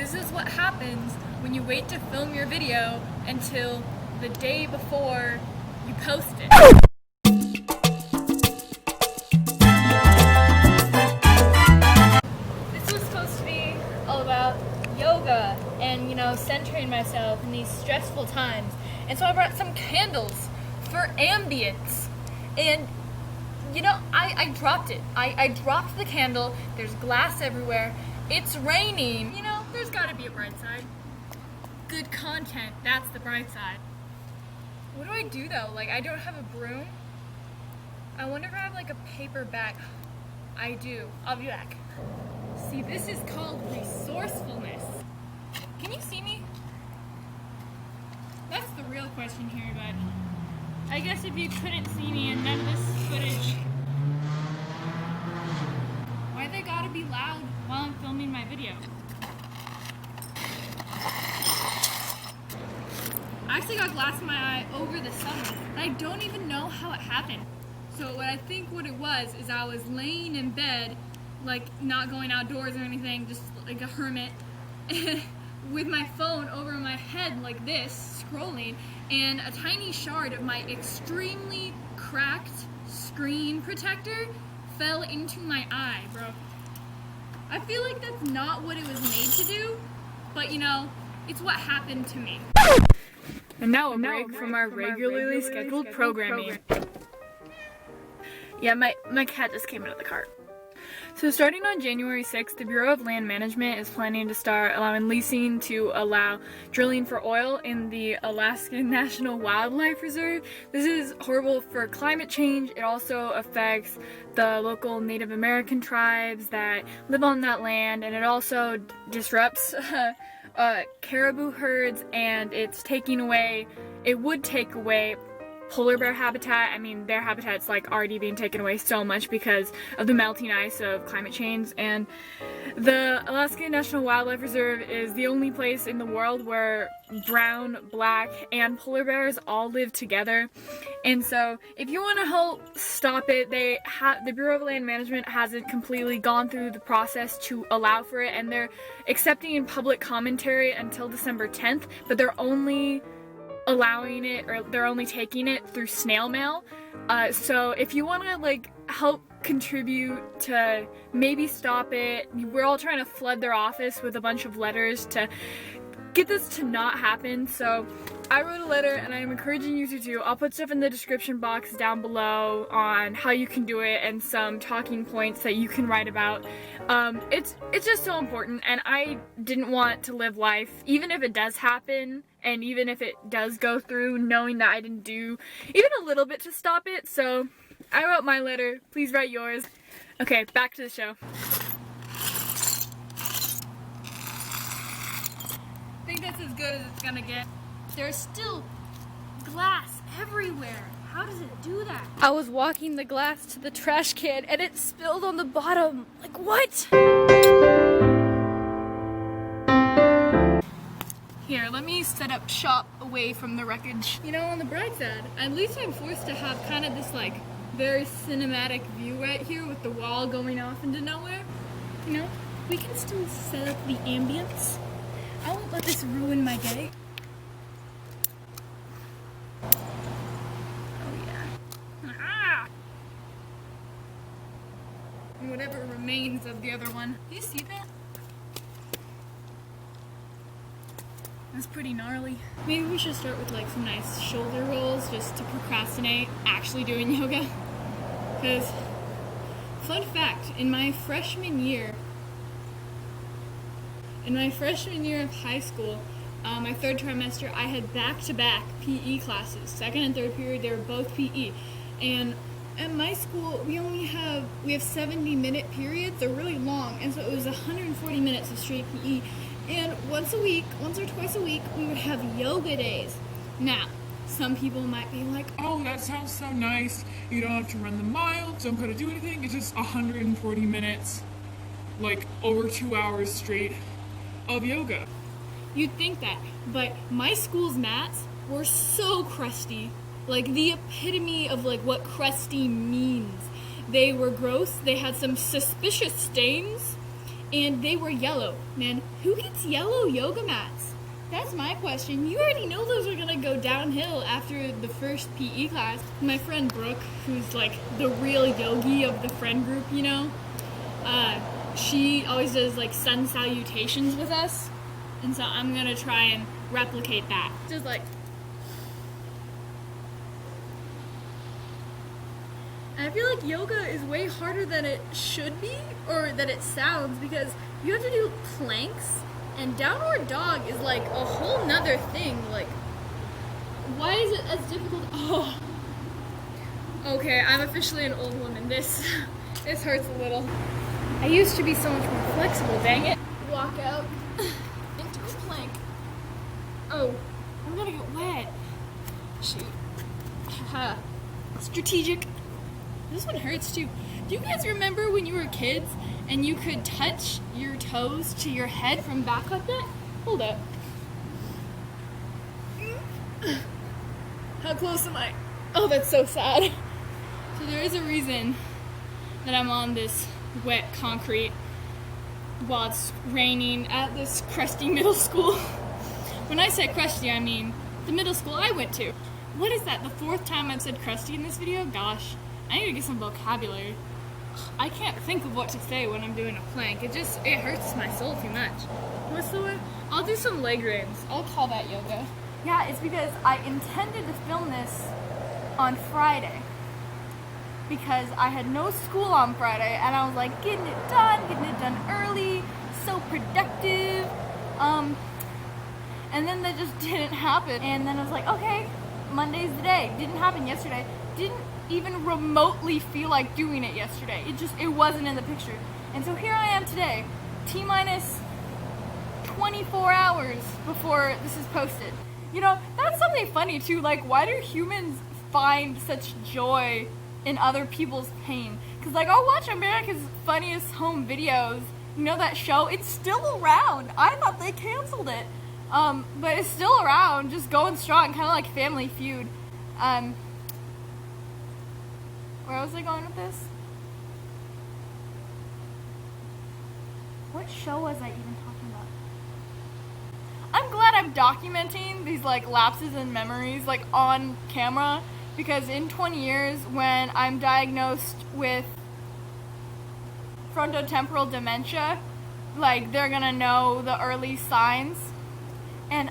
This is what happens when you wait to film your video until the day before you post it. This was supposed to be all about yoga and, centering myself in these stressful times. And so I brought some candles for ambience. And, I dropped it. I dropped the candle. There's glass everywhere. It's raining. There's gotta be a bright side. Good content, that's the bright side. What do I do though? I don't have a broom. I wonder if I have a paper bag. I do. I'll be back. See, this is called resourcefulness. Can you see me? That's the real question here, but I guess if you couldn't see me and none of this footage, why they gotta be loud while I'm filming my video? I actually got glass in my eye over the summer, and I don't even know how it happened. So what it was is I was laying in bed, not going outdoors or anything, just like a hermit, with my phone over my head like this, scrolling, and a tiny shard of my extremely cracked screen protector fell into my eye, bro. I feel like that's not what it was made to do, but it's what happened to me. And now a break from our regularly scheduled programming. Yeah, my cat just came out of the cart. So starting on January 6th, the Bureau of Land Management is planning to start allowing leasing to allow drilling for oil in the Alaskan National Wildlife Reserve. This is horrible for climate change. It also affects the local Native American tribes that live on that land, and it also disrupts caribou herds, and it would take away polar bear habitat. I mean, their habitat's already being taken away so much because of the melting ice of climate change, and the Alaska National Wildlife Reserve is the only place in the world where brown, black, and polar bears all live together. And so if you want to help stop it, the Bureau of Land Management hasn't completely gone through the process to allow for it, and they're accepting public commentary until December 10th, but they're only allowing it, or they're only taking it through snail mail. So if you want to help contribute to maybe stop it, we're all trying to flood their office with a bunch of letters to get this to not happen. So I wrote a letter, and I'm encouraging you to do. I'll put stuff in the description box down below on how you can do it and some talking points that you can write about. It's just so important, and I didn't want to live life, even if it does happen, and even if it does go through, knowing that I didn't do even a little bit to stop it. So I wrote my letter. Please write yours. Okay, back to the show. I think that's as good as it's gonna get. There's still glass everywhere. How does it do that? I was walking the glass to the trash can and it spilled on the bottom. What? Here, let me set up shop away from the wreckage. On the bright side, at least I'm forced to have kind of this very cinematic view right here with the wall going off into nowhere. We can still set up the ambience. I won't let this ruin my day. And whatever remains of the other one. Do you see that? That's pretty gnarly. Maybe we should start with some nice shoulder rolls just to procrastinate actually doing yoga. Because, fun fact, in my freshman year of high school, my third trimester, I had back-to-back PE classes. Second and third period, they were both PE. And at my school, we have 70-minute periods. They're really long, and so it was 140 minutes of straight PE. And once or twice a week, we would have yoga days. Now, some people might be like, oh, that sounds so nice. You don't have to run the mile, don't have to do anything. It's just 140 minutes, over 2 hours straight of yoga. You'd think that, but my school's mats were so crusty. The epitome of what crusty means. They were gross, they had some suspicious stains, and they were yellow. Man, who gets yellow yoga mats? That's my question. You already know those are gonna go downhill after the first PE class. My friend Brooke, who's like the real yogi of the friend group, you know, she always does like sun salutations with us, and so I'm gonna try and replicate that. Just like, and I feel like yoga is way harder than it should be, or that it sounds, because you have to do planks, and downward dog is like a whole nother thing. Like, why is it as difficult? Oh, okay, I'm officially an old woman. This hurts a little. I used to be so much more flexible, dang it. Walk out into a plank. Oh, I'm gonna get wet. Shoot. Haha. Strategic. This one hurts too. Do you guys remember when you were kids and you could touch your toes to your head from back like that? Hold up. How close am I? Oh, that's so sad. So there is a reason that I'm on this wet concrete while it's raining at this crusty middle school. When I say crusty, I mean the middle school I went to. What is that, the fourth time I've said crusty in this video? Gosh, I need to get some vocabulary. I can't think of what to say when I'm doing a plank. It hurts my soul too much. What's the one? I'll do some leg raises. I'll call that yoga. Yeah, it's because I intended to film this on Friday, because I had no school on Friday, and I was like, getting it done early, so productive, and then that just didn't happen, and then I was like, okay, Monday's the day. Didn't happen yesterday. Didn't even remotely feel like doing it yesterday. It wasn't in the picture. And so here I am today, T-minus 24 hours before this is posted. You know, that's something funny too, like, why do humans find such joy in other people's pain? Because, like, I'll watch America's Funniest Home Videos, you know that show? It's still around. I thought they canceled it. But it's still around, just going strong, kind of like Family Feud. Where was I going with this? What show was I even talking about? I'm glad I'm documenting these, like, lapses in memories, like, on camera, because in 20 years, when I'm diagnosed with frontotemporal dementia, like, they're gonna know the early signs. And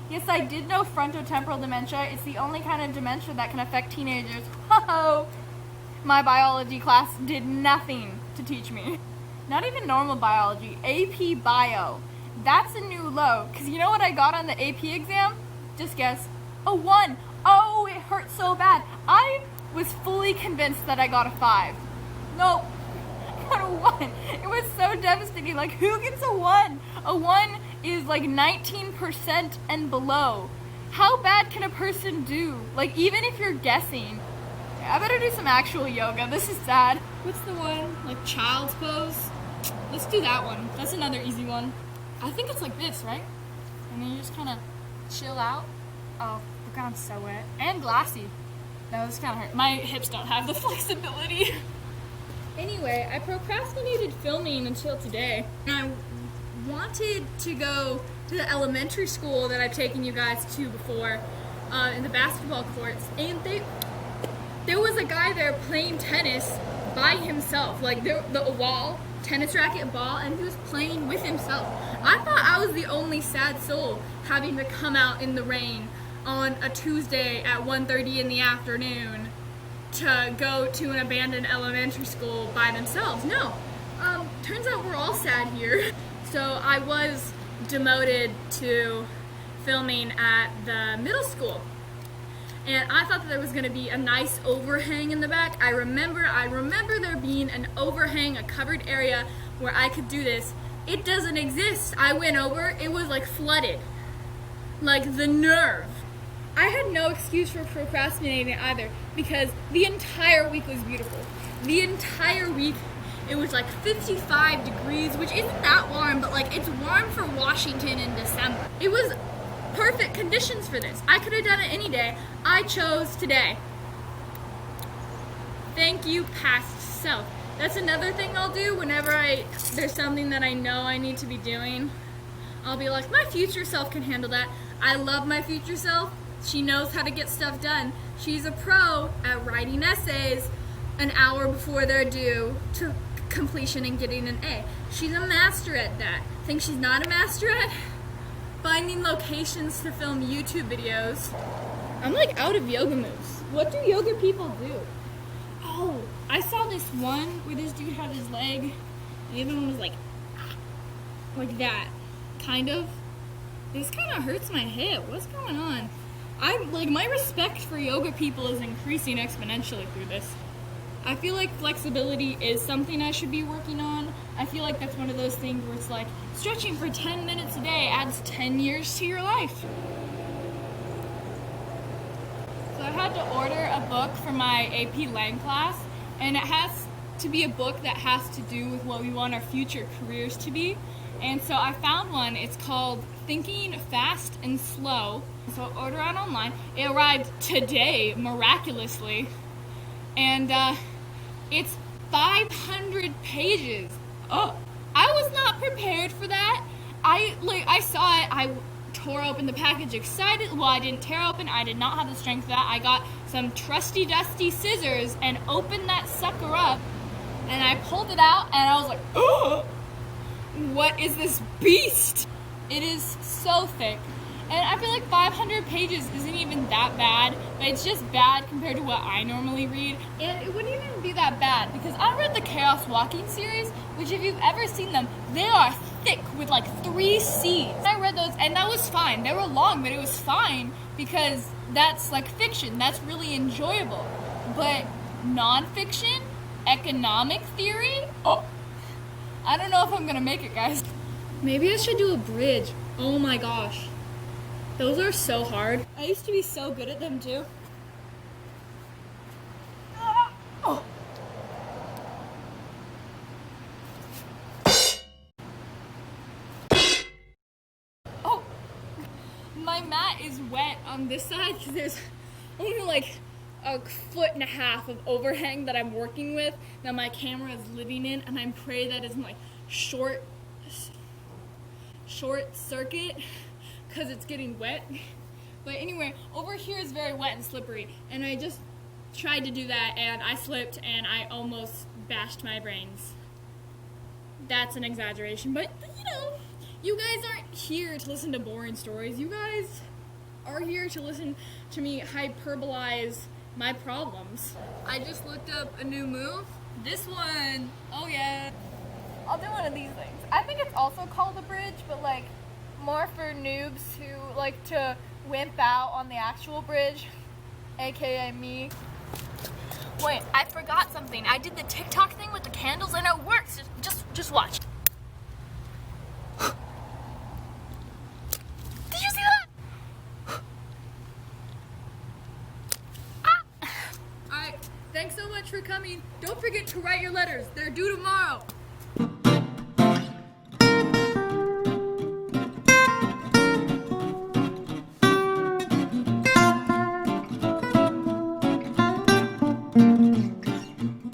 yes, I did know frontotemporal dementia. It's the only kind of dementia that can affect teenagers. Ho-ho! My biology class did nothing to teach me. Not even normal biology, AP Bio. That's a new low, because you know what I got on the AP exam? Just guess. A 1. Oh, it hurt so bad. I was fully convinced that I got a 5. Nope. I got a 1. It was so devastating. Like, who gets a 1? A 1 is like 19% and below. How bad can a person do? Like, even if you're guessing. I better do some actual yoga. This is sad. What's the one? Like, child's pose? Let's do that one. That's another easy one. I think it's like this, right? And then you just kind of chill out. Oh, look, I'm so wet. And glassy. That was kind of hurt. My hips don't have the flexibility. Anyway, I procrastinated filming until today. And I wanted to go to the elementary school that I've taken you guys to before, in the basketball courts. And there was a guy there playing tennis by himself. Like, the wall, tennis racket, ball, and he was playing with himself. I thought I was the only sad soul having to come out in the rain on a Tuesday at 1:30 in the afternoon to go to an abandoned elementary school by themselves. No, turns out we're all sad here. So I was demoted to filming at the middle school. And I thought that there was going to be a nice overhang in the back. I remember there being an overhang, a covered area where I could do this. It doesn't exist. I went over, it was like flooded. Like, the nerve. I had no excuse for procrastinating either, because the entire week was beautiful. The entire week, it was like 55 degrees, which isn't that warm, but like, it's warm for Washington in December. It was perfect conditions for this. I could have done it any day. I chose today. Thank you, past self. That's another thing I'll do whenever there's something that I know I need to be doing. I'll be like, my future self can handle that. I love my future self. She knows how to get stuff done. She's a pro at writing essays an hour before they're due to completion and getting an A. She's a master at that. Think she's not a master at finding locations to film YouTube videos. I'm like out of yoga moves. What do yoga people do? Oh, I saw this one where this dude had his leg, and the other one was like that, kind of. This kind of hurts my hip. What's going on? I'm like, my respect for yoga people is increasing exponentially through this. I feel like flexibility is something I should be working on. I feel like that's one of those things where it's like, stretching for 10 minutes a day adds 10 years to your life. So I had to order a book for my AP Lang class, and it has to be a book that has to do with what we want our future careers to be. And so I found one. It's called Thinking Fast and Slow. So I ordered it online. It arrived today, miraculously. And it's 500 pages. Oh, I was not prepared for that. I saw it. I tore open the package excited. Well, I didn't tear open. I did not have the strength for that. I got some trusty dusty scissors and opened that sucker up. And I pulled it out and I was like, oh, what is this beast? It is so thick. And I feel like 500 pages isn't even that bad, but it's just bad compared to what I normally read. And it wouldn't even be that bad because I read the Chaos Walking series, which if you've ever seen them, they are thick with like 3 C's. I read those and that was fine. They were long, but it was fine because that's like fiction. That's really enjoyable. But nonfiction, economic theory, oh, I don't know if I'm gonna make it, guys. Maybe I should do a bridge. Oh my gosh. Those are so hard. I used to be so good at them too. Oh. Oh. My mat is wet on this side because there's only like a 1.5 feet of overhang that I'm working with that my camera is living in, and I pray that isn't like short circuit because it's getting wet. But anyway, over here is very wet and slippery, and I just tried to do that and I slipped and I almost bashed my brains. That's an exaggeration, but you know, you guys aren't here to listen to boring stories. You guys are here to listen to me hyperbolize my problems. I just looked up a new move. This one, oh yeah. I'll do one of these things. I think it's also called a bridge, but like more for noobs who like to wimp out on the actual bridge, aka me. Wait, I forgot something. I did the TikTok thing with the candles and it works. Just watch. Did you see that? Ah! Alright, thanks so much for coming. Don't forget to write your letters. They're due tomorrow.